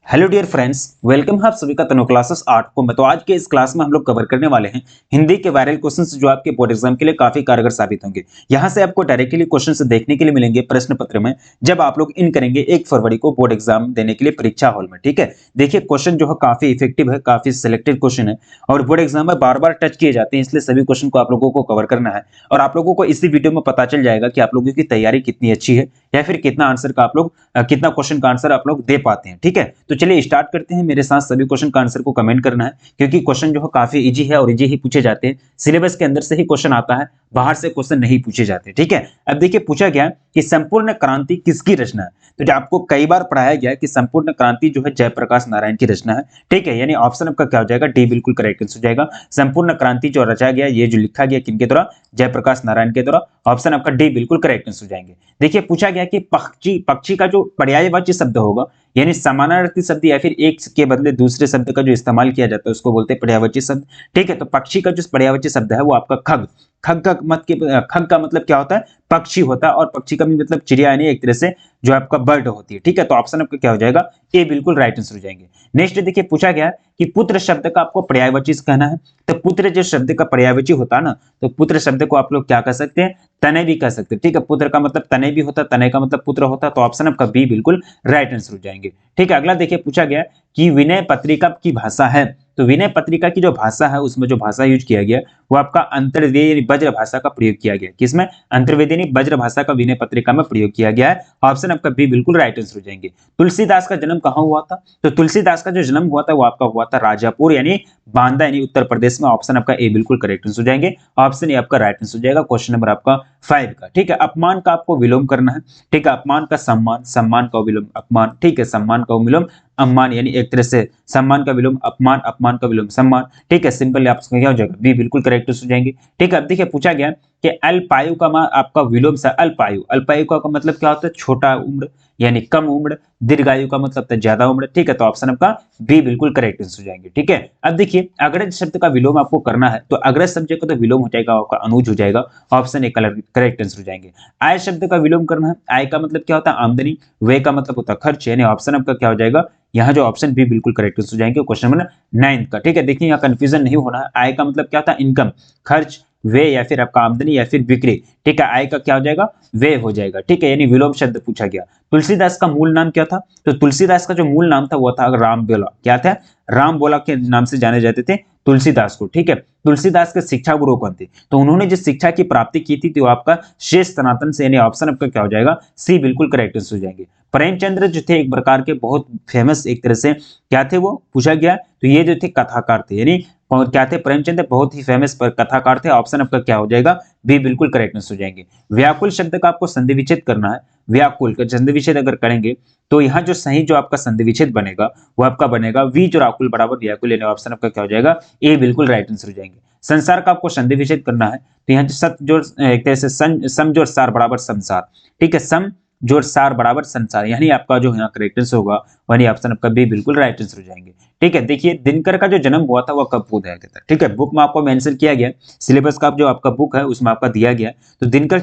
Hello dear friends, welcome है आप सभी का तनु क्लासेस 8 को में। तो आज के इस क्लास में हम लोग कवर करने वाले हैं हिंदी के वायरल क्वेश्चंस जो आपके बोर्ड एग्जाम के लिए काफी कारगर साबित होंगे। यहां से आपको डायरेक्टली क्वेश्चंस देखने के लिए मिलेंगे प्रश्न पत्र में, जब आप लोग इन करेंगे 1 फरवरी को बोर्ड एग्जाम देने के लिए परीक्षा हॉल में। ठीक है, देखिए क्वेश्चन जो है काफी इफेक्टिव है, काफी सिलेक्टेड क्वेश्चन है और बोर्ड एग्जाम में बार बार टच किए जाते हैं, इसलिए सभी क्वेश्चन को आप लोगों को कवर करना है। और आप लोगों को इसी वीडियो में पता चल जाएगा कि आप लोगों की तैयारी कितनी अच्छी है या फिर कितना आंसर का आप लोग कितना क्वेश्चन का आंसर आप लोग दे पाते हैं। ठीक है, तो चलिए स्टार्ट करते हैं। मेरे साथ सभी क्वेश्चन का आंसर को कमेंट करना है, क्योंकि क्वेश्चन जो है काफी इजी है और इजी ही पूछे जाते हैं। सिलेबस के अंदर से ही क्वेश्चन आता है, बाहर से क्वेश्चन नहीं पूछे जाते। ठीक है, अब देखिए पूछा गया कि संपूर्ण क्रांति किसकी रचना है। तो जो आपको कई बार पढ़ाया गया है कि संपूर्ण क्रांति जो है जयप्रकाश नारायण की रचना है। ठीक है, यानी ऑप्शन आपका क्या हो जाएगा, डी बिल्कुल करेक्ट आंसर हो जाएगा। संपूर्ण क्रांति जो रचा गया, ये जो लिखा गया किनके द्वारा, जयप्रकाश नारायण के द्वारा। ऑप्शन आपका डी बिल्कुल करेक्ट आंसर हो जाएंगे। देखिए पूछा गया कि पक्षी पक्षी का जो पर्यायवाची शब्द होगा, यानी समानार्थी शब्द या फिर एक के बदले दूसरे शब्द का जो इस्तेमाल किया जाता है उसको बोलते हैं पर्यायवाची शब्द। ठीक है, तो पक्षी का जो पर्यायवाची शब्द है वो आपका खग। खग का मतलब क्या होता है, पक्षी होता है, और पक्षी का भी मतलब चिड़िया, यानी एक तरह से जो आपका बर्ड होती है। ठीक है, तो ऑप्शन आपका क्या हो जाएगा, ए बिल्कुल राइट आंसर हो जाएंगे। नेक्स्ट देखिए पूछा गया कि पुत्र शब्द का आपको पर्यायवाची कहना है। तो पुत्र जो शब्द का पर्यायवाची होता है ना, तो पुत्र शब्द को आप लोग क्या कह सकते हैं, तनय भी कह सकते हैं। ठीक है, पुत्र का मतलब तनय भी होता है, तनय का मतलब पुत्र होता है, तो ऑप्शन आपका बी बिल्कुल राइट आंसर हो जाएंगे। ठीक है, अगला देखिए पूछा गया कि विनय पत्रिका की भाषा है। तो विनय पत्रिका की जो भाषा है, उसमें जो भाषा यूज किया गया वो आपका अंतर्वेदी वज्र भाषा का प्रयोग किया गया। किसमें, अंतर्वेदी वज्र भाषा का विनय पत्रिका में प्रयोग किया गया है। ऑप्शन आपका बी बिल्कुल राइट आंसर हो जाएंगे। तुलसीदास का जन्म कहां हुआ था। तो तुलसीदास का जो जन्म हुआ था वो आपका हुआ था राजापुर, यानी बांदा, यानी उत्तर प्रदेश में। ऑप्शन आपका ए बिल्कुल करेक्ट आंसर हो जाएंगे। ऑप्शन ए आपका राइट आंसर हो जाएगा क्वेश्चन नंबर आपका 5 का। ठीक है, अपमान का आपको विलोम करना है। ठीक है, अपमान का सम्मान, सम्मान का विलोम अपमान। ठीक है, सम्मान का विलोम अम्मान, यानी एक तरह से सम्मान का विलोम अपमान, अपमान का विलोम सम्मान। ठीक है, सिंपल आपका क्या हो जाएगा, बी बिल्कुल करेक्ट हो जाएंगे। ठीक है, अब देखिए पूछा गया कि अल्पायु का आपका विलोम से अल्पायु, अल्पायु का मतलब क्या होता है, छोटा उम्र यानी कम उम्र। दीर्घायु का मतलब है ज्यादा उम्र। ठीक है, तो ऑप्शन आपका बी बिल्कुल करेक्ट आंसर हो जाएंगे। ठीक है, अब देखिए अग्रज शब्द का विलोम आपको करना है, तो अग्रज शब्द का तो विलोम हो जाएगा आपका अनुज हो जाएगा। ऑप्शन ए करेक्ट आंसर हो जाएंगे। आय शब्द का विलोम करना है, आय का मतलब क्या होता है, आमदनी। व्यय का मतलब होता है खर्च, यानी ऑप्शन आपका क्या हो जाएगा, यहाँ जो ऑप्शन बी बिल्कुल करेक्ट हो जाएंगे क्वेश्चन नंबर 9 का। ठीक है, देखिए यहाँ कंफ्यूजन नहीं होना है। आय का मतलब क्या होता है, इनकम, खर्च, वे या फिर आपका आमदनी या फिर बिक्री। ठीक है, आय का क्या हो जाएगा, वे हो जाएगा। ठीक है, यानी विलोम शब्द पूछा गया। तुलसीदास का मूल नाम क्या था। तो तुलसीदास का जो मूल नाम था वो था राम बोला। क्या था, राम बोला के नाम से जाने जाते थे तुलसीदास को। ठीक है, तुलसीदास के शिक्षा गुरु कौन थे, तो उन्होंने जिस शिक्षा की प्राप्ति की थी तो आपका शेष सनातन से, यानी ऑप्शन आपका क्या हो जाएगा, सी बिल्कुल करेक्ट हो जाएंगे। प्रेमचंद्र जो थे एक प्रकार के बहुत फेमस, एक तरह से क्या थे वो पूछा गया, तो ये जो थे कथाकार थे, यानी और क्या थे, प्रेमचंद बहुत ही फेमस कथाकार थे। ऑप्शन आपका क्या हो जाएगा, बी बिल्कुल करेक्ट हो जाएंगे। व्याकुल शब्द का आपको संधि विच्छेद करना है। व्याकुल का संधि विच्छेद अगर करेंगे तो यहाँ जो सही जो आपका संधि विच्छेद बनेगा वो आपका बनेगा वी जो राकुल बराबर व्याकुल, यानी ऑप्शन आपका क्या हो जाएगा, ए बिल्कुल राइट आंसर हो जाएंगे। संसार का आपको संधि विच्छेद करना है, तो यहाँ जो सत जोड़ एक तरह से सम जोड़ सार बराबर संसार। ठीक है, सम जोड़ सार बराबर संसार, यानी आपका जो यहाँ करेक्ट आंसर होगा वही ऑप्शन आपका बी बिल्कुल राइट आंसर हो जाएंगे। ठीक है, देखिए दिनकर का जो जन्म हुआ था वह कब हुआ था। ठीक है, बुक में आपको मेंशन किया गया, सिलेबस का जो आपका बुक है उसमें आपका दिया गया। तो दिनकर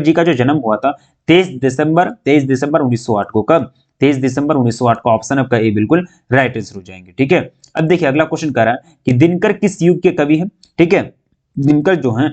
जी का जो जन्म हुआ था 23 दिसंबर 1908 को। कब, 23 दिसंबर 1908 को। ऑप्शन आपका ए बिल्कुल राइट आंसर हो जाएंगे। ठीक है, अब देखिए अगला क्वेश्चन कह रहा है कि दिनकर किस युग के कवि है। ठीक है, दिनकर जो है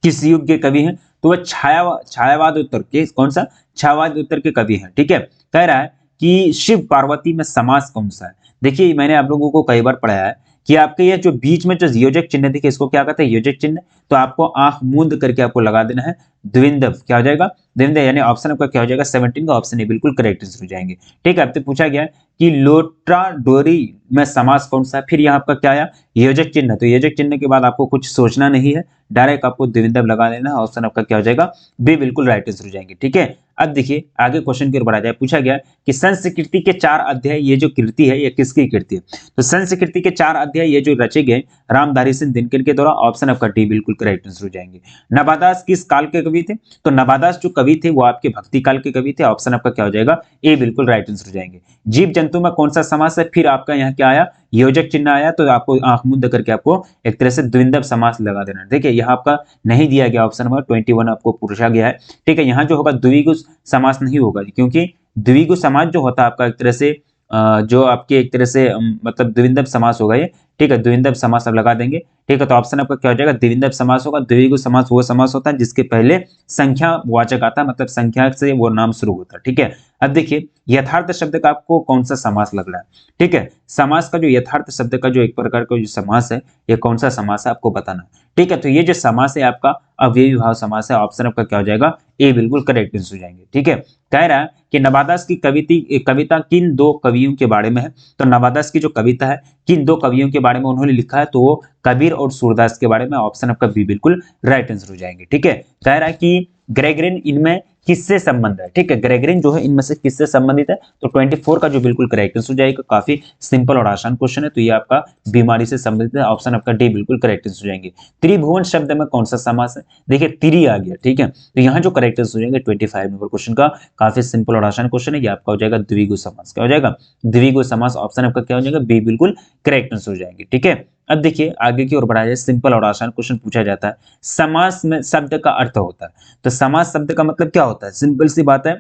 किस युग के कवि हैं, तो वह छायावाद उत्तर के, कौन सा, छायावाद उत्तर के कवि हैं। ठीक है, कह रहा है कि शिव पार्वती में समास कौन सा है। देखिए मैंने आप लोगों को कई बार पढ़ाया है कि आपके ये जो बीच में जो योजक चिन्ह देखिए, इसको क्या कहते हैं, योजक चिन्ह। तो आपको आंख मूंद करके आपको लगा देना है द्विंदव। क्या हो जाएगा, द्विंदव, यानी ऑप्शन आपका क्या हो जाएगा 17 का। ऑप्शन ए बिल्कुल करेक्ट आंसर हो जाएंगे। ठीक है, आपसे पूछा गया कि लोट्रा डोरी में समास कौन सा है। फिर यहाँ आपका क्या आया, योजक चिन्ह। तो योजक चिन्ह के बाद आपको कुछ सोचना नहीं है, डायरेक्ट आपको द्विंदव लगा देना है। ऑप्शन आपका क्या हो जाएगा, बी बिल्कुल राइट आंसर हो जाएंगे। ठीक है, अब देखिए आगे क्वेश्चन की ओर बढ़ा जाए। पूछा गया कि संस्कृति के 4 अध्याय, ये जो कृति है ये किसकी कृति है। तो संस्कृति के 4 अध्याय ये जो रचे गए रामधारी सिंह दिनकर के द्वारा। ऑप्शन आपका डी बिल्कुल करेक्ट आंसर हो जाएंगे। नवादास किस काल के कवि थे। तो नवादास जो कवि थे वो आपके भक्ति काल के कवि थे। ऑप्शन आपका क्या हो जाएगा, ए बिल्कुल राइट आंसर हो जाएंगे। जीव जंतु में कौन सा समास है, फिर आपका यहाँ क्या आया, योजक चिन्ह आया। तो आपको आंख मूंद करके आपको एक तरह से द्विंदव समास लगा देना। देखिए यहाँ आपका नहीं दिया गया, ऑप्शन नंबर 21 आपको पूछा गया है। ठीक है, यहाँ जो होगा द्विगु समास नहीं होगा, क्योंकि द्विगु समास जो होता है आपका एक तरह से जो आपके एक तरह से मतलब द्विविध समास होगा ये, ठीक है, द्विविध समास आप लगा देंगे, ठीक है। तो ऑप्शन आपका क्या हो जाएगा, द्विविध समास होगा। द्विगु समास वो समास होता है जिसके पहले संख्या वाचक आता है, मतलब संख्या से वो नाम शुरू होता है, ठीक है। अब देखिए यथार्थ शब्द का आपको कौन सा समास लग रहा है, ठीक है। समास का जो यथार्थ शब्द का जो एक प्रकार का जो समास है, ये कौन सा समास है आपको बताना है, ठीक है। तो ये जो समास है आपका अव्ययी भाव समास है। ऑप्शन आपका क्या हो जाएगा, ए बिल्कुल करेक्ट आंसर हो जाएंगे, ठीक है। कह रहा है कि नवादास की कविता किन दो कवियों के बारे में है। तो नवादास की जो कविता है किन दो कवियों के बारे में उन्होंने लिखा है, तो वो कबीर और सूरदास के बारे में। ऑप्शन आपका बी बिल्कुल राइट आंसर हो जाएंगे, ठीक है। कह रहा है कि ग्रेगरिन इनमें किससे संबंध है, ठीक है। ग्रेगरिन जो है इनमें से किससे संबंधित है, तो 24 का जो बिल्कुल करेक्ट आंसर हो जाएगा। काफी सिंपल और आसान क्वेश्चन है, तो ये आपका बीमारी से संबंधित है। ऑप्शन आपका डी बिल्कुल करेक्ट आंसर हो जाएंगे। त्रिभुवन शब्द में कौन सा समास है, देखिए तिरी आ गया, ठीक है। तो यहाँ जो करेक्ट आंसर हो जाएंगे 25 नंबर क्वेश्चन का, काफी सिंपल और आसान क्वेश्चन है। ये आपका हो जाएगा द्विगु समास। क्या हो जाएगा, द्विगु समास। ऑप्शन आपका क्या हो जाएगा, बी बिल्कुल करेक्ट आंसर हो जाएंगे, ठीक है। अब देखिए आगे की ओर बढ़ा जाए, सिंपल और आसान क्वेश्चन पूछा जाता है। समास में शब्द का अर्थ होता है, तो समास शब्द का मतलब क्या होता है, सिंपल सी बात है,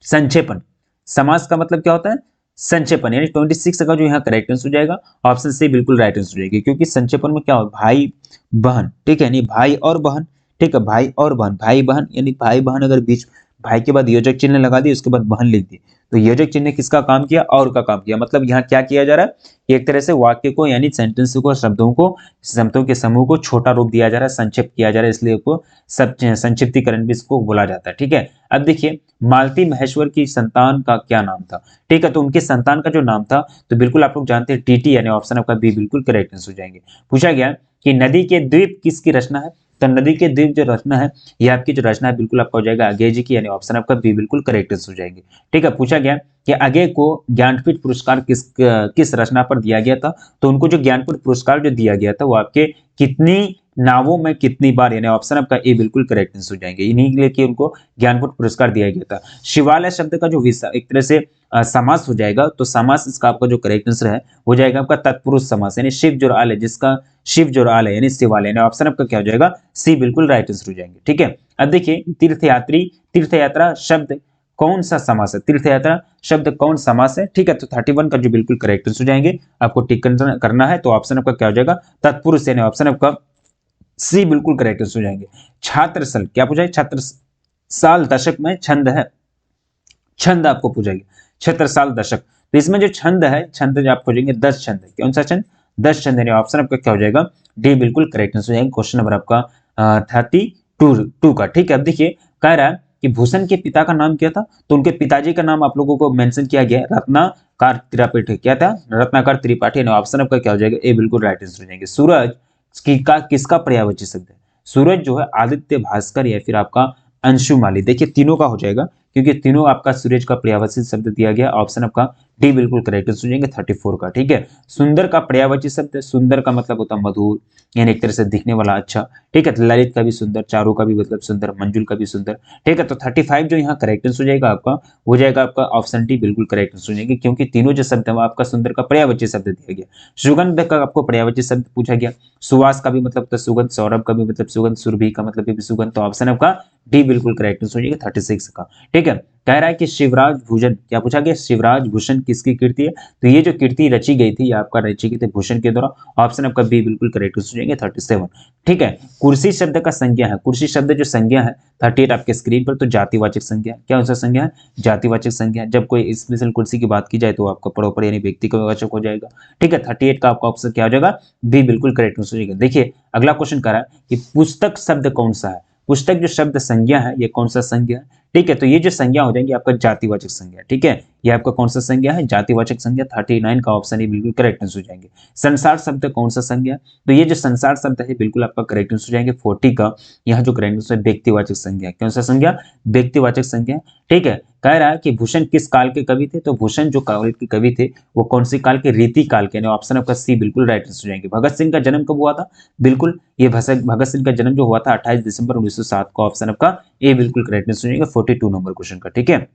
संक्षेपण। समास का मतलब क्या होता है, संक्षेपण। यानी 26 का जो यहाँ करेक्ट आंसर हो जाएगा, ऑप्शन सी बिल्कुल राइट आंसर हो जाएगी। क्योंकि संक्षेपण में क्या हो, भाई बहन, ठीक है, यानी भाई और बहन, ठीक है, भाई और बहन, भाई बहन यानी भाई बहन अगर बीच भाई के बाद योजक चिन्ह लगा दिए, उसके बाद बहन लिख दी, तो योजक चिन्ह किसका काम किया, और का काम किया। मतलब यहाँ क्या किया जा रहा है, एक तरह से वाक्य को यानी सेंटेंस को, शब्दों के समूह को छोटा रूप दिया जा रहा है, संक्षिप्त किया जा रहा है, इसलिए को सब संक्षिप्तीकरण भी इसको बोला जाता है, ठीक है। अब देखिए मालती महेश्वर की संतान का क्या नाम था, ठीक है। तो उनके संतान का जो नाम था, तो बिल्कुल आप लोग जानते हैं टीटी, यानी ऑप्शन आपका बी बिल्कुल करेक्ट आंसर हो जाएंगे। पूछा गया कि नदी के द्वीप किसकी रचना है, तो नदी के द्वीप जो रचना है, ये आपकी जो रचना है बिल्कुल आपका हो जाएगा अज्ञेय जी की, यानी ऑप्शन आपका बी बिल्कुल करेक्ट आंसर हो जाएंगे, ठीक है। पूछा गया कि अज्ञेय को ज्ञानपीठ पुरस्कार किस रचना पर दिया गया था, तो उनको जो ज्ञानपीठ पुरस्कार जो दिया गया था, वो आपके कितनी नावों में कितनी बार, यानी ऑप्शन आपका ए बिल्कुल करेक्ट आंसर हो जाएंगे। इन्हीं के लिए उनको ज्ञानपीठ पुरस्कार दिया गया था। शिवालय शब्द का जो एक तरह से समास हो जाएगा, तो समास इसका आपका जो करेक्ट आंसर है हो जाएगा आपका तत्पुरुष समास, यानी शिव जो आलय, जिसका शिव जो आलय यानी शिवालय, यानी ऑप्शन आपका क्या हो जाएगा, सी बिल्कुल राइट आंसर हो जाएंगे, ठीक है। अब देखिए तीर्थयात्रा शब्द कौन सा समास है, तीर्थयात्रा शब्द कौन समास है, ठीक है। तो 31 का जो बिल्कुल करेक्ट आंसर हो जाएंगे, आपको टिक करना है, तो ऑप्शन आपका क्या हो जाएगा, तत्पुरुष, यानी ऑप्शन आपका सी बिल्कुल करेक्ट आंसर हो जाएंगे। छात्रसल क्या पूछा है, छात्र साल दशक में छंद है, छंद आपको पूछेगा छत्र साल दशक। तो इसमें जो छंद है, छंद जो आपको खोजेंगे 10 छंद है। कौन सा छंद, 10 छंद, यानी ऑप्शन आपका क्या हो जाएगा, डी बिल्कुल करेक्ट आंसर हो जाएगा। क्वेश्चन नंबर आपका 32 का, ठीक है। अब देखिए कह रहा है कि भूषण के पिता का नाम क्या था, तो उनके पिताजी का नाम आप लोगों को मेंशन किया गया है, रत्नाकर त्रिपाठी। क्या था, रत्नाकर त्रिपाठी, यानी ऑप्शन आपका क्या हो जाएगा, ए बिल्कुल राइट आंसर हो जाएंगे। सूरज किसका पर्यायवाची शब्द है, सूरज जो है आदित्य, भास्कर या फिर आपका अंशुमाली। देखिए तीनों का हो जाएगा, क्योंकि तीनों आपका सूरज का पर्यायवाची शब्द दिया गया। ऑप्शन आपका डी बिल्कुल करेक्ट आंसर हो जाएंगे 34 का, ठीक है। सुंदर का पर्यायवाची शब्द है, सुंदर का मतलब होता है मधुर, यानी एक तरह से दिखने वाला, अच्छा, ठीक है। ललित का भी सुंदर, चारू का भी मतलब सुंदर, मंजुल का भी सुंदर, ठीक है। तो 35 जो यहाँ करेक्ट आंसर हो जाएगा आपका, हो जाएगा आपका ऑप्शन डी बिल्कुल करेक्ट आंसर हो जाएंगे, क्योंकि तीनों जो शब्द है वो आपका सुंदर का पर्यायवाची शब्द दिया गया। सुगंध का आपको पर्यायवाची शब्द पूछा गया, सुवास का भी मतलब होता है सुगंध, सौरभ का भी मतलब सुगंध, सुरभि का मतलब भी सुगंध। तो ऑप्शन आपका डी बिल्कुल करेक्ट आंसर हो जाएगा 36 का, ठीक है। कह रहा है कि शिवराज भूषण, क्या पूछा गया, शिवराज भूषण किसकी कृति है, तो ये जो कृति रची गई थी, ये आपका रची गई थी भूषण के द्वारा। ऑप्शन आपका बी बिल्कुल करेक्ट हो जाएंगे 37, ठीक है। कुर्सी शब्द का संज्ञा है, कुर्सी शब्द जो संज्ञा है 38 आपके स्क्रीन पर, तो जातिवाचक संज्ञा, क्या उसका संज्ञा है, जातिवाचक संज्ञा। जब कोई स्पेशल कुर्सी की बात की जाए तो आपका प्रॉपर यानी व्यक्ति का वाचक हो जाएगा, ठीक है। 38 का आपका ऑप्शन क्या हो जाएगा, बी बिल्कुल करेक्ट हो जाएगा। देखिए अगला क्वेश्चन कह रहा है कि पुस्तक शब्द कौन सा है, पुस्तक जो शब्द संज्ञा है, ये कौन सा संज्ञा है, ठीक है। तो ये जो संज्ञा हो जाएगी आपका जातिवाचक संज्ञा, ठीक है। ये आपका कौन सा संज्ञा है, जातिवाचक संज्ञा। 39 का ऑप्शन ही बिल्कुल करेक्ट आंसर हो जाएंगे। संसार शब्द कौन सा संज्ञा है, तो ये जो संसार शब्द है बिल्कुल आपका करेक्ट आंसर हो जाएंगे। 40 का यहाँ जो करेक्ट आंसर है व्यक्तिवाचक संज्ञा, कौन सा संज्ञा, व्यक्तिवाचक संज्ञा, ठीक है। कह रहा है कि भूषण किस काल के कवि थे, तो भूषण जो काल के कवि थे वो कौन सी काल के, रीति काल के, ऑप्शन आपका सी बिल्कुल राइट आंसर हो जाएंगे। भगत सिंह का जन्म कब हुआ था, बिल्कुल ये भगत सिंह का जन्म जो हुआ था 28 दिसंबर 1907 को। ऑप्शन आपका ए बिल्कुल करेक्ट आंसर हो जाएगा 42 नंबर क्वेश्चन का, ठीक है।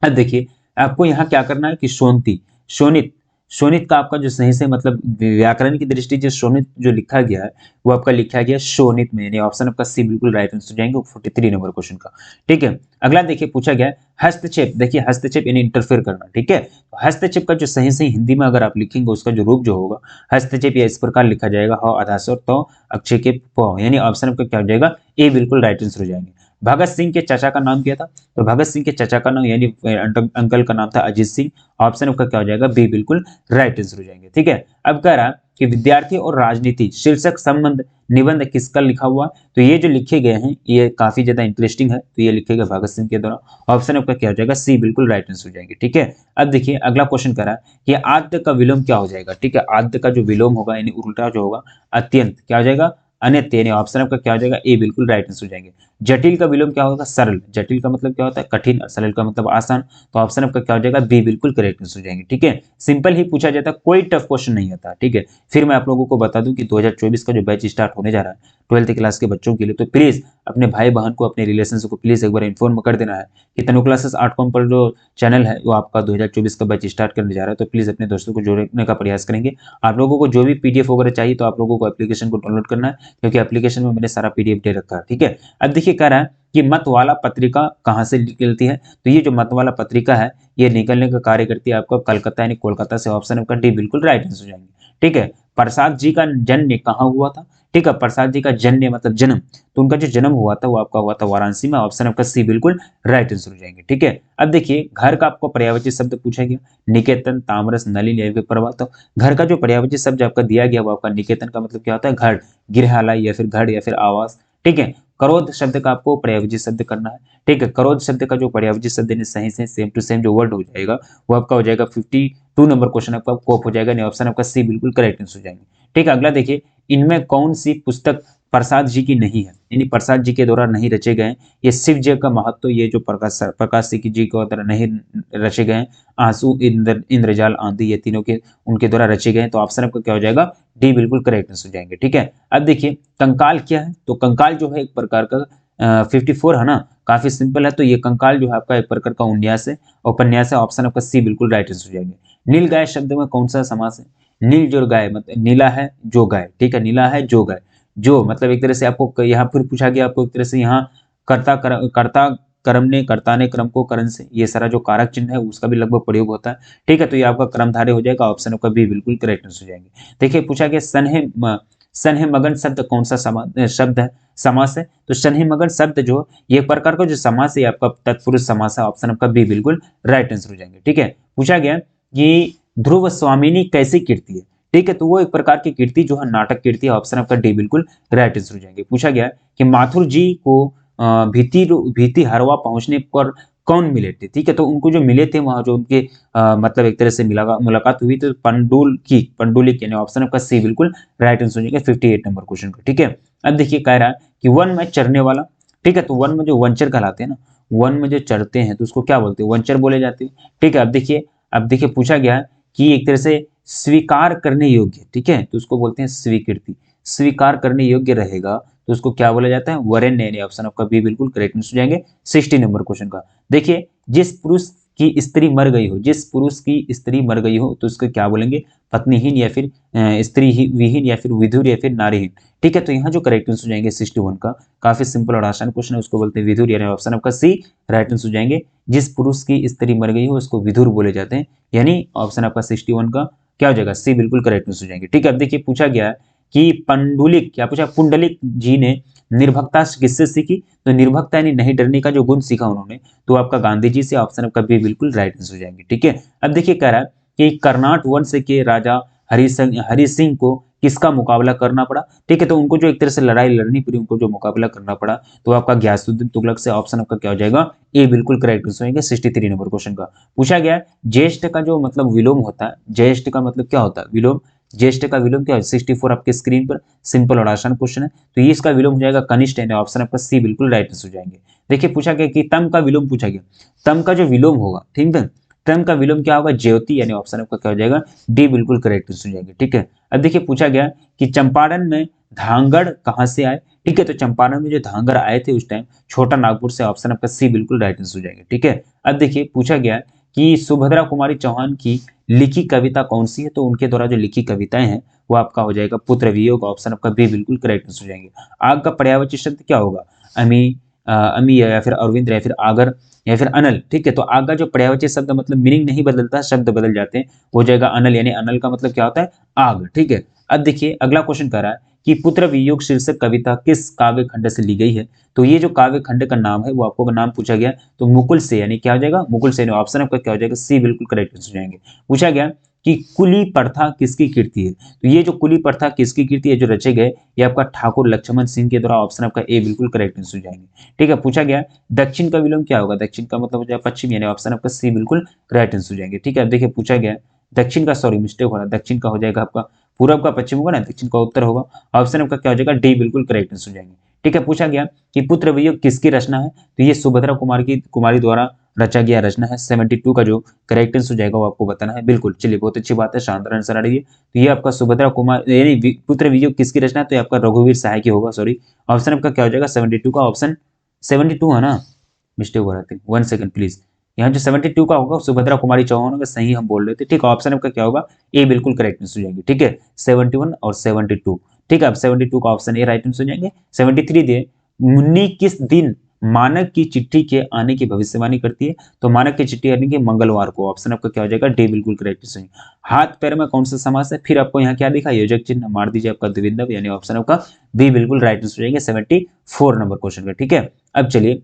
अब देखिए आपको यहाँ क्या करना है कि शोणित शोणित का आपका जो सही से मतलब व्याकरण की दृष्टि से शोणित जो लिखा गया है वो आपका लिखा गया शोणित में, यानी ऑप्शन आपका सी बिल्कुल राइट आंसर हो जाएंगे 43 नंबर क्वेश्चन का। ठीक है, अगला देखिए पूछा गया है हस्तक्षेप। देखिए हस्तक्षेप यानी इंटरफेयर करना। ठीक है, तो हस्तक्षेप का जो सही सही हिंदी में अगर आप लिखेंगे उसका जो रूप जो होगा हस्तक्षेप या इस प्रकार लिखा जाएगा ह आधा स्वर तो अक्षय के प, यानी ऑप्शन आपका क्या हो जाएगा ए बिल्कुल राइट आंसर हो जाएंगे। भगत सिंह के चाचा का नाम क्या था? तो भगत सिंह के चाचा का नाम यानी अंकल का नाम था अजीत सिंह। ऑप्शन आपका क्या हो जाएगा बी बिल्कुल राइट आंसर हो जाएंगे। ठीक है, अब कह रहा कि विद्यार्थी और राजनीति शीर्षक संबंध निबंध किसका लिखा हुआ? तो ये जो लिखे गए हैं ये काफी ज्यादा इंटरेस्टिंग है, तो ये लिखेगा भगत सिंह के द्वारा। ऑप्शन आपका क्या हो जाएगा सी बिल्कुल राइट आंसर हो जाएंगे। ठीक है, अब देखिए अगला क्वेश्चन करा कि आद्य का विलोम क्या हो जाएगा? ठीक है, आद्य का जो विलोम होगा यानी उल्टा जो होगा अत्यंत क्या हो जाएगा अनित्य, यानी ऑप्शन आपका क्या हो जाएगा ए बिल्कुल राइट आंसर हो जाएंगे। जटिल का विलोम क्या होगा? सरल। जटिल का मतलब क्या होता है? कठिन। और सरल का मतलब आसान। तो ऑप्शन आपका क्या हो जाएगा बी बिल्कुल करेक्ट आंसर हो जाएंगे। ठीक है, सिंपल ही पूछा जाता है, कोई टफ क्वेश्चन नहीं आता। ठीक है, फिर मैं आप लोगों को बता दूं कि 2024 का जो बैच स्टार्ट होने जा रहा है 12th क्लास के बच्चों के लिए, तो प्लीज अपने भाई बहन को अपने रिलेशन को प्लीज एक बार इन्फॉर्म कर देना है कि तनु क्लासेस आर्ट कॉम पर जो चैनल है वो आपका 2024 का बैच स्टार्ट करने जा रहा है। तो प्लीज अपने दोस्तों को जोड़ने का प्रयास करेंगे। आप लोगों को जो भी पीडीएफ वगैरह चाहिए तो आप लोगों को एप्लीकेशन को डाउनलोड करना है, क्योंकि एप्लीकेशन में मैंने सारा पीडीएफ दे रखा है। ठीक है, अब देखिए कह रहा है कि मतवाला पत्रिका कहाँ से निकलती है? तो ये जो मतवाला पत्रिका है ये निकलने का कार्य करती है आपका कलकत्ता यानी कोलकाता से। ऑप्शन आपका डी बिल्कुल राइट आंसर हो जाएंगे। ठीक है, प्रसाद जी का जन्म कहाँ हुआ था? ठीक है, प्रसाद जी का जन्म मतलब जन्म, तो उनका जो जन्म हुआ था वो आपका हुआ था वाराणसी में। ऑप्शन आपका सी बिल्कुल राइट आंसर हो जाएंगे। ठीक है, अब देखिए घर का आपको पर्यायवाची शब्द पूछा गया, निकेतन, तामरस, नलिन या विप्रभा। तो घर का जो पर्यायवाची शब्द आपका दिया गया वो आपका निकेतन का मतलब क्या होता है? घर, गृहालय या फिर घर या फिर आवास। ठीक है, क्रोध शब्द का आपको पर्यायवाची शब्द करना है। ठीक है, क्रोध शब्द का जो पर्यायवाची शब्द है सही से सेम टू सेम जो वर्ड हो जाएगा वो आपका हो जाएगा 52 नंबर क्वेश्चन आपका कोप हो जाएगा, ऑप्शन आपका सी बिल्कुल करेक्ट आंसर हो जाएंगे। ठीक है, अगला देखिए इनमें कौन सी पुस्तक प्रसाद जी की नहीं है, यानी प्रसाद जी के द्वारा नहीं रचे गए? ये शिव जी का महत्व, ये जो प्रकाश सिंह जी के द्वारा नहीं रचे गए, आंसू, इंद्रजाल, आंधी, ये तीनों के उनके द्वारा रचे गए। तो ऑप्शन आपका क्या हो जाएगा डी बिल्कुल करेक्ट आंसर हो जाएंगे। ठीक है, अब देखिए कंकाल क्या है? तो कंकाल जो है एक प्रकार का 54 है ना, काफी सिंपल है। तो ये कंकाल जो है आपका एक प्रकार का उन्यास है, उपन्यास है। ऑप्शन आपका सी बिल्कुल राइट आंसर हो जाएंगे। नील गाय शब्द में कौन सा समास है? नील जो गाय मतलब नीला है जो गाय। ठीक है, नीला है जो गाय, जो मतलब एक तरह से आपको यहाँ फिर पूछा गया आपको एक तरह से यहाँ कर्ता कर्म ने, कर्ता ने क्रम को करण से, ये सारा जो कारक चिन्ह है उसका भी लगभग प्रयोग होता है। ठीक है, तो ये आपका क्रमधारय हो जाएगा। ऑप्शन आपका बी बिल्कुल करेक्ट आंसर हो जाएंगे। देखिए पूछा गया सन्हे मगन शब्द कौन सा शब्द है, समास है? तो सन्हे मगन शब्द जो ये प्रकार का जो समास है आपका तत्पुरुष समास है। ऑप्शन आपका बी बिल्कुल राइट आंसर हो जाएंगे। ठीक है, पूछा गया कि ध्रुव स्वामिनी कैसी कीर्ति है? ठीक है, तो वो एक प्रकार की कीर्ति जो है नाटक कीर्ति है। ऑप्शन आपका डी बिल्कुल राइट आंसर हो जाएंगे। पूछा गया कि माथुर जी को भीति हरवा पहुंचने पर कौन मिले थे? ठीक है, तो उनको जो मिले थे वहां जो उनके मतलब एक तरह से मुलाकात हुई तो पंडुलिक यानी ऑप्शन आपका सी बिल्कुल राइट आंसर हो जाएगा 58 नंबर क्वेश्चन का। ठीक है, अब देखिए कह रहा है कि वन में चरने वाला। ठीक है, तो वन में जो वंचर कहलाते हैं ना, वन में जो चरते हैं तो उसको क्या बोलते हैं? वंचर बोले जाते हैं। ठीक है, अब देखिए पूछा गया है कि एक तरह से स्वीकार करने योग्य, ठीक है, तो उसको बोलते हैं स्वीकृति। स्वीकार करने योग्य रहेगा तो उसको क्या बोला जाता है? वरेण्य, यानी ऑप्शन आपका बी बिल्कुल करेक्ट आंसर हो जाएंगे 60 नंबर क्वेश्चन का। देखिए जिस पुरुष की स्त्री मर गई हो, जिस पुरुष की स्त्री मर गई हो तो उसको क्या बोलेंगे? पत्नीहीन या फिर स्त्री विहीन या फिर विधुर या फिर नारीहीन। ठीक है, तो यहाँ जो करेक्ट आंसर हो जाएंगे 61 का, काफी सिंपल और आसान क्वेश्चन है, उसको बोलते हैं विधुर, यानी ऑप्शन आपका सी राइट आंसर हो जाएंगे। जिस पुरुष की स्त्री मर गई हो उसको विधुर बोले जाते हैं, यानी ऑप्शन आपका 61 का क्या हो जाएगा? सी बिल्कुल करेक्ट आंसर हो जाएंगे। ठीक है, अब देखिए पूछा गया है कि पंडुलिक क्या पूछा? पुंडलिक जी ने निर्भकता किससे सीखी? तो निर्भकता यानी नहीं डरने का जो गुण सीखा उन्होंने तो आपका गांधी जी से। ऑप्शन आपका बी बिल्कुल राइट आंसर हो जाएंगे। ठीक है, अब देखिए कह रहा है कि कर्नाट वंश के राजा हरि सिंह को किसका मुकाबला करना पड़ा? ठीक है, तो उनको जो एक तरह से लड़ाई लड़नी पड़ी, उनको जो मुकाबला करना पड़ा तो आपका गयासुद्दीन तुगलक से। ऑप्शन आपका क्या हो जाएगा? ए बिल्कुल करेक्ट आंसर होगा 63 नंबर क्वेश्चन का। पूछा गया ज्येष्ठ का जो मतलब विलोम होता है, ज्येष्ठ का मतलब क्या होता है? विलोम। ज्येष्ठ का विलोम क्या है? 64 आपके स्क्रीन पर, सिंपल और आसान क्वेश्चन है। तो ये इसका विलोम हो जाएगा कनिष्ठ, यानी ऑप्शन आपका सी बिल्कुल राइट आंसर हो जाएंगे। देखिए पूछा गया कि तम का विलोम पूछा गया, तम का जो विलोम होगा, ठीक है, तम का विलोम क्या होगा? ज्योति, यानी ऑप्शन आपका क्या हो जाएगा? डी बिल्कुल करेक्ट आंसर हो जाएंगे। ठीक है, अब देखिए पूछा गया कि चंपारण में धांगड़ कहां से आए? ठीक है, तो चंपारण में जो धांगड़ आए थे उस टाइम छोटा नागपुर से। ऑप्शन आपका सी बिल्कुल राइट आंसर हो जाएंगे। ठीक है, अब देखिए पूछा गया कि सुभद्रा कुमारी चौहान की लिखी कविता कौन सी है, तो उनके द्वारा जो लिखी कविताएं हैं वो आपका हो जाएगा पुत्र वियोग, ऑप्शन आपका बी बिल्कुल करेक्ट आंसर हो जाएंगे। आग का पर्यायवाची शब्द क्या होगा, अमी, अमी या फिर अरविंद या फिर आगर या फिर अनल। ठीक है, तो आग का जो पर्यायवाची शब्द मतलब मीनिंग नहीं बदलता, शब्द बदल जाते हैं, हो जाएगा अनल, यानी अनल का मतलब क्या होता है, आग। ठीक है, अब देखिए अगला क्वेश्चन कह रहा है कि पुत्र वियोग शीर्षक कविता किस काव्य खंड से ली गई है, तो ये जो काव्य खंड का नाम है वो आपको नाम पूछा गया, तो मुकुल से, यानी क्या हो जाएगा, मुकुल से, ऑप्शन आपका क्या हो जाएगा, सी बिल्कुल करेक्ट आंसर हो जाएंगे। पूछा गया कि कुली प्रथा किसकी कीर्ति है, तो ये जो कुली प्रथा किसकी कीर्ति है, जो रचे गए, ये आपका ठाकुर लक्ष्मण सिंह के द्वारा, ऑप्शन आपका ए बिल्कुल करेक्ट आंसर हो जाएंगे। ठीक है, पूछा गया दक्षिण का विलोम क्या होगा, दक्षिण का मतलब हो जाएगा पश्चिम, यानी ऑप्शन आपका सी बिल्कुल करेक्ट आंसर हो जाएंगे। ठीक है, अब देखिए पूछा गया दक्षिण का, सॉरी मिस्टेक हो रहा है, दक्षिण का हो जाएगा आपका पूरब का पश्चिम होगा ना, दक्षिण का उत्तर होगा, ऑप्शन आपका क्या हो जाएगा, डी बिल्कुल करेक्ट आंसर हो जाएंगे। ठीक है, पूछा गया कि पुत्र वियोग किसकी रचना है, तो ये सुभद्रा कुमारी द्वारा रचा गया रचना है। 72 का जो करेक्ट आंसर हो जाएगा वो आपको बताना है। बिल्कुल, चलिए बहुत अच्छी बात है, शानदार आंसर आ रही है। तो ये आपका सुभद्रा कुमार यानी पुत्र वियोग किसकी रचना है, तो ये आपका रघुवीर सहाय की होगा, सॉरी, ऑप्शन आपका क्या हो जाएगा 72 का, ऑप्शन 72 है ना, मिस्टेक हो रहा था, 1 सेकंड प्लीज, यहाँ जो 72 का होगा सुभद्रा कुमारी चौहान होगा, सही हम बोल रहे थे। ठीक है, ऑप्शन आपका क्या होगा, ए बिल्कुल करेक्ट आंसर हो जाएंगे। ठीक है, 71 और 72। ठीक है, अब 72 का ऑप्शन ए राइट आंसर हो जाएंगे। 73 दिए, मुन्नी किस दिन मानक की चिट्ठी के आने की भविष्यवाणी करती है, तो मानक की चिट्ठी आने के मंगलवार को, ऑप्शन आपका क्या हो जाएगा, डी बिल्कुल करेक्ट आंसर। हाथ पैर में कौन सा समास है, फिर आपको यहाँ क्या दिखा, योजक चिन्ह मार दीजिए आपका द्विविध, यानी ऑप्शन आपका बी बिल्कुल राइट आंसर हो जाएंगे 74 नंबर क्वेश्चन का। ठीक है, अब चलिए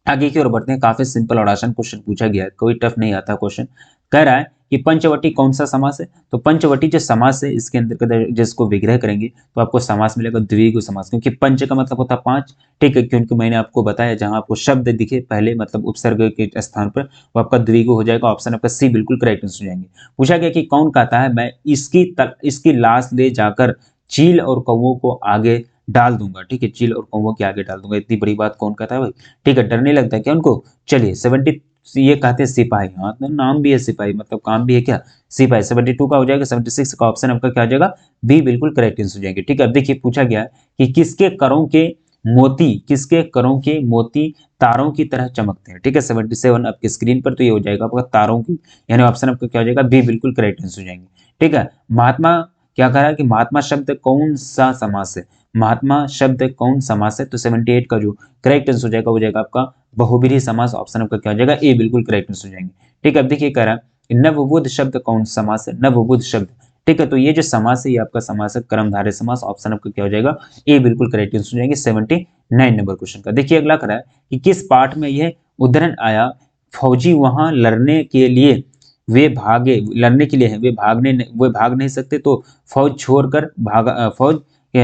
आगे की ओर बढ़ते हैं। काफी सिंपल और आसान क्वेश्चन पूछा गया है, कोई टफ नहीं आता क्वेश्चन। कह रहा है कि पंचवटी कौन सा समास है, तो पंचवटी जो समास है इसके अंतर्गत जिसको विग्रह करेंगे तो आपको समास मिलेगा द्विगु समास, क्योंकि पंच का मतलब होता है 5। ठीक है, क्योंकि मैंने आपको बताया जहां आपको शब्द दिखे पहले मतलब उपसर्ग के स्थान पर वो आपका द्विगु हो जाएगा, ऑप्शन आपका सी बिल्कुल करेक्ट आंसर हो जाएंगे। पूछा गया कि कौन कहता है मैं इसकी लाश ले जाकर चील और कौओं को आगे डाल दूंगा। ठीक है, चील और कौओं के आगे डाल दूंगा, इतनी बड़ी बात कौन कहता है भाई। ठीक है, डर नहीं लगता है क्या उनको। चलिए 70, ये कहते हैं सिपाही, हाँ तो नाम भी है सिपाही, मतलब काम भी है क्या, सिपाही। 72 का हो जाएगा, 76 का ऑप्शन आपका क्या हो जाएगा, बी बिल्कुल करेक्ट आंसर हो जाएंगे। ठीक है, अब देखिए पूछा गया कि किसके करों के मोती तारों की तरह चमकते हैं। ठीक है, 77 आपके स्क्रीन पर, तो ये हो जाएगा आपका तारों की, यानी ऑप्शन आपका क्या हो जाएगा, बी बिल्कुल करेक्ट आंसर हो जाएंगे। ठीक है, महात्मा क्या कह रहा है कि महात्मा शब्द कौन सा समास है, महात्मा शब्द कौन समास है, तो 78 का जो करेक्ट आंसर हो जाएगा वो जाएगा आपका बहुब्रीहि समास, ऑप्शन आपका क्या हो जाएगा, ए बिल्कुल करेक्ट आंसर हो जाएंगे। ठीक है, अब देखिए कह रहा है नवबुध शब्द कौन समास है, नवबुध शब्द। ठीक है, तो ये जो समास है ये आपका समास है कर्मधारय समास, ऑप्शन आपका क्या हो जाएगा, ए बिल्कुल करेक्ट आंसर हो जाएंगे 79 नंबर क्वेश्चन का। देखिए अगला करा है कि किस पाठ में यह उदाहरण आया, फौजी वहां लड़ने के लिए वे भागे, लड़ने के लिए है, वे भाग नहीं सकते, तो फौज छोड़कर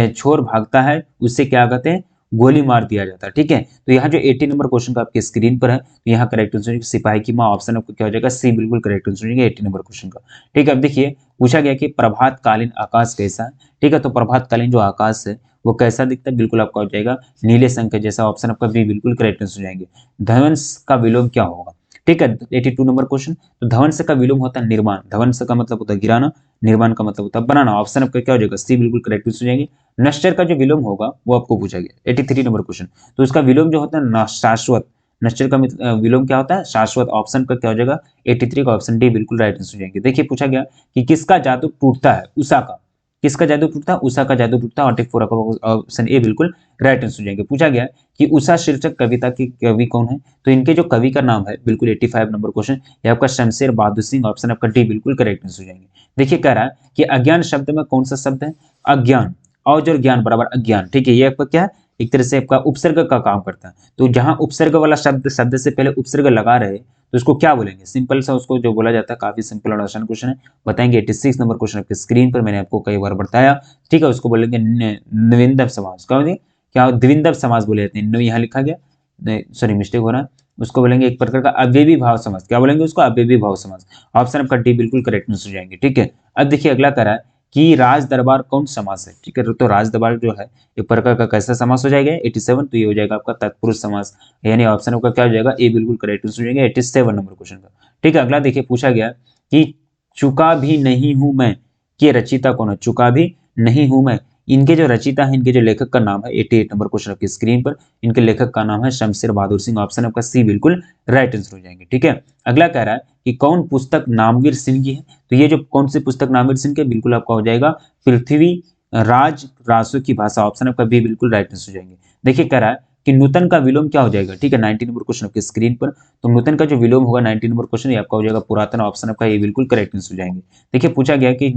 छोर भागता है, उससे क्या कहते हैं, गोली मार दिया जाता है। ठीक है, तो यहाँ जो 80 नंबर क्वेश्चन का आपके स्क्रीन पर है, तो यहाँ करेक्ट आंसर सिपाही की माँ, ऑप्शन आपको क्या हो जाएगा, सी बिल्कुल करेक्ट आंसर 80 नंबर क्वेश्चन का। ठीक है, अब देखिए पूछा गया कि प्रभातकालीन आकाश कैसा है। ठीक है, तो प्रभातकालीन जो आकाश है वो कैसा दिखता है, बिल्कुल आपका हो जाएगा नीले संग के जैसा, ऑप्शन आपका बी बिल्कुल करेक्ट आंसर हो जाएंगे। ध्वंस का विलोम क्या होगा। ठीक है, 82 नंबर क्वेश्चन, तो ध्वंस का विलोम होता है निर्माण, ध्वंस का मतलब होता है गिराना, निर्माण का मतलब होता है बनाना, ऑप्शन आपका क्या हो जाएगा, सी बिल्कुल करेक्ट हो जाएंगे। नश्वर का जो विलोम होगा वो आपको पूछा गया 83 नंबर क्वेश्चन, तो उसका विलोम जो होता है शाश्वत, नश्वर का विलोम क्या होता है, शाश्वत, ऑप्शन का क्या हो जाएगा 83 का ऑप्शन डी बिल्कुल राइट आंसर हो जाएंगे। देखिए पूछा गया कि किसका जादू टूटता है, उषा का, किसका जादू टूटता है, उषा का जादू टूटता है, 84 का ऑप्शन ए बिल्कुल राइट आंसर हो जाएंगे। पूछा गया कि उषा शीर्षक कविता के कवि कौन है, तो इनके जो कवि का नाम है बिल्कुल 85 नंबर क्वेश्चन, ये आपका शमशेर बहादुर सिंह, ऑप्शन आपका डी बिल्कुल करेक्ट आंसर हो जाएंगे। देखिए कह रहा है कि अज्ञान शब्द में कौन सा शब्द है, अज्ञान, और जो ज्ञान बराबर अज्ञान। ठीक है, ये आपका क्या है, एक तरह से आपका उपसर्ग का काम करता है, तो जहां उपसर्ग वाला शब्द से पहले उपसर्ग लगा रहे तो उसको क्या बोलेंगे, सिंपल सा उसको जो बोला जाता है, काफी सिंपल और आसान क्वेश्चन है, बताएंगे। 86 नंबर क्वेश्चन आपके स्क्रीन पर मैंने आपको कई बार बताया। ठीक है, उसको बोलेंगे नविंदव समास, क्या द्विंदव समास बोले जाते हैं, यहाँ लिखा गया, सॉरी मिस्टेक हो रहा है, उसको बोलेंगे एक प्रकार का अव्ययी भाव समास, क्या बोलेंगे उसको, अव्ययी भाव समास, ऑप्शन आपका डी बिल्कुल करेक्ट हो जाएंगे। ठीक है, अब देखिए अगला करा है कि राज दरबार कौन समास है। ठीक है, तो राज दरबार जो है एक प्रकार का कैसा समास हो जाएगा 87, तो ये हो जाएगा आपका तत्पुरुष समास, यानी ऑप्शन आपका क्या हो जाएगा, ए बिल्कुल करेक्ट हो जाएगा 87 नंबर क्वेश्चन का। ठीक है, अगला देखिए पूछा गया कि चुका भी नहीं हूं मैं के रचिता कौन है, चुका भी नहीं हूं मैं इनके जो रचयिता है, इनके जो लेखक का नाम है, 88 नंबर क्वेश्चन आपकी स्क्रीन पर, इनके लेखक का नाम है शमशेर बहादुर सिंह। ऑप्शन आपका सी बिल्कुल राइट आंसर हो जाएंगे। ठीक है, अगला कह रहा है कि कौन पुस्तक नामवीर सिंह की है। तो ये जो कौन सी पुस्तक नामवीर सिंह की है, बिल्कुल आपका हो जाएगा पृथ्वी राज रासो की भाषा। ऑप्शन आपका बी बिल्कुल राइट आंसर हो जाएंगे। देखिए कह रहा है कि नूतन का विलोम क्या हो जाएगा। ठीक है, 19 नंबर क्वेश्चन आपकी स्क्रीन पर। तो नूतन का जो विलोम होगा 19 नंबर क्वेश्चन, ये आपका हो जाएगा पुरातन। ऑप्शन आपका ये बिल्कुल करेक्ट आंसर हो जाएंगे। देखिए पूछा गया कि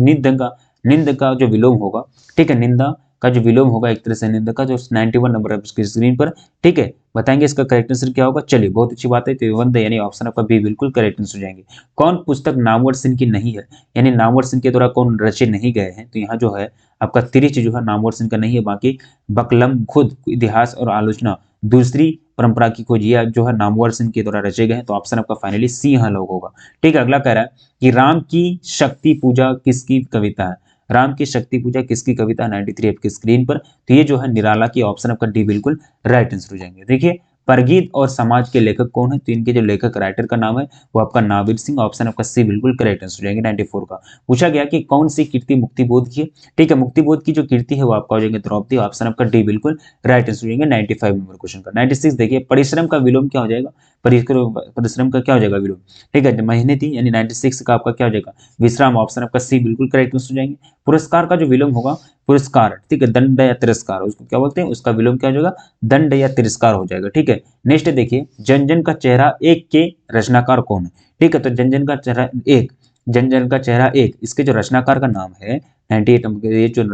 निंद का जो विलोम होगा, ठीक है, निंदा का जो विलोम होगा एक तरह से निंदा का, जो 91 नंबर है उसकी स्क्रीन पर। ठीक है, बताएंगे इसका करेक्ट आंसर क्या होगा। चलिए बहुत अच्छी बात है, तो वंद यानी ऑप्शन आपका बी बिल्कुल करेक्ट आंसर हो जाएंगे। कौन पुस्तक नामवर सिंह की नहीं है, यानी नामवर सिंह के द्वारा कौन रचे नहीं गए हैं। तो यहाँ जो है आपका तिरिच जो है नामवर सिंह का नहीं है, बाकी बकलम खुद इतिहास और आलोचना दूसरी परंपरा की खोज यह जो है नामवर सिंह के द्वारा रचे गए हैं। तो ऑप्शन आपका फाइनली सी यहाँ लोग होगा। ठीक है, अगला कह रहा है कि राम की शक्ति पूजा किसकी कविता है। राम की शक्ति पूजा किसकी कविता है, 93 आपकी स्क्रीन पर। तो ये जो है निराला की। ऑप्शन आपका डी बिल्कुल राइट आंसर हो जाएंगे। देखिए परगीत और समाज के लेखक कौन है। तो इनके जो लेखक राइटर का नाम है वो आपका नाविर सिंह। ऑप्शन आपका सी बिल्कुल करेक्ट आंसर हो जाएंगे 94 का। पूछा गया कि कौन सी कीर्ति मुक्तिबोध की है। ठीक है, मुक्तिबोध की जो कीर्ति है वो आपका हो जाएंगे द्रौपदी। ऑप्शन आपका डी बिल्कुल राइट आंसर हो जाएंगे 95 नंबर क्वेश्चन का। 96 देखिए परिश्रम का विलोम क्या हो जाएगा। परिश्रम का क्या हो जाएगा विलोम। ठीक है, मेहनती यानी 96 का आपका क्या हो जाएगा विश्राम। ऑप्शन आपका सी बिल्कुल करेक्ट आंसर हो जाएंगे। पुरस्कार का जो विलोम होगा पुरस्कार, ठीक है, दंड या तिरस्कार, उसको क्या बोलते हैं, उसका विलोम क्या हो जाएगा दंड या तिरस्कार हो जाएगा। ठीक है, नेक्स्ट देखिए जन जन का चेहरा एक के रचनाकार कौन है। ठीक है, तो जन जन का चेहरा एक, जन जन का चेहरा एक, इसके जो रचनाकार का नाम है 98 नंबर, ये जो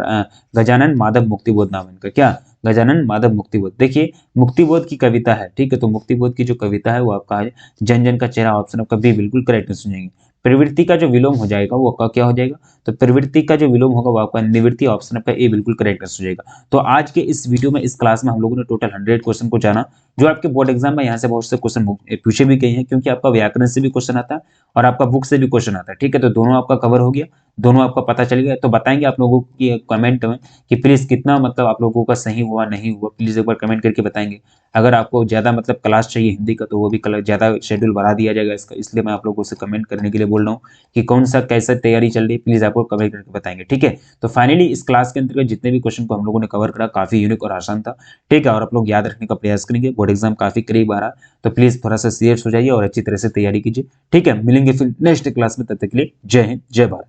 गजानन माधव मुक्तिबोध नाम है इनका, क्या गजानन माधव मुक्तिबोध। देखिए मुक्तिबोध की कविता है। ठीक है, तो मुक्तिबोध की जो कविता है वो आपका है जन जन का चेहरा। ऑप्शन आपका बी बिल्कुल करेक्ट सुनेंगे। प्रवृत्ति का जो विलोम हो जाएगा वो आपका क्या हो जाएगा। तो प्रवृत्ति का जो विलोम होगा वो आपका निवृत्ति। ऑप्शन आपका ए बिल्कुल करेक्ट हो जाएगा। तो आज के इस वीडियो में इस क्लास में हम लोगों ने टोटल 100 क्वेश्चन को जाना, जो आपके बोर्ड एग्जाम में यहाँ से बहुत से क्वेश्चन पूछे भी गए हैं, क्योंकि आपका व्याकरण से भी क्वेश्चन आता है और आपका बुक से भी क्वेश्चन आता है। ठीक है, तो दोनों आपका कवर हो गया, दोनों आपका पता चल गया। तो बताएंगे आप लोगों की कमेंट में कि प्लीज कितना मतलब आप लोगों का सही हुआ नहीं हुआ, प्लीज एक बार कमेंट करके बताएंगे। अगर आपको ज्यादा मतलब क्लास चाहिए हिंदी का, तो वो भी ज्यादा शेड्यूल बढ़ा दिया जाएगा इसका। इसलिए मैं आप लोगों से कमेंट करने के लिए बोल रहा हूँ कि कौन सा कैसा तैयारी चल रही है, प्लीज आपको कमेंट करके बताएंगे। ठीक है, तो फाइनली इस क्लास के अंतर्गत जितने भी क्वेश्चन को हम लोगों ने कवर करा काफी यूनिक और आसान था। ठीक है, और आप लोग याद रखने का प्रयास करेंगे, बोर्ड एग्जाम काफी करीब आ रहा है, तो प्लीज थोड़ा सा सीरियस हो जाइए और अच्छी तरह से तैयारी कीजिए। ठीक है, मिलेंगे फिर नेक्स्ट क्लास में, तब तक के लिए जय हिंद जय भारत।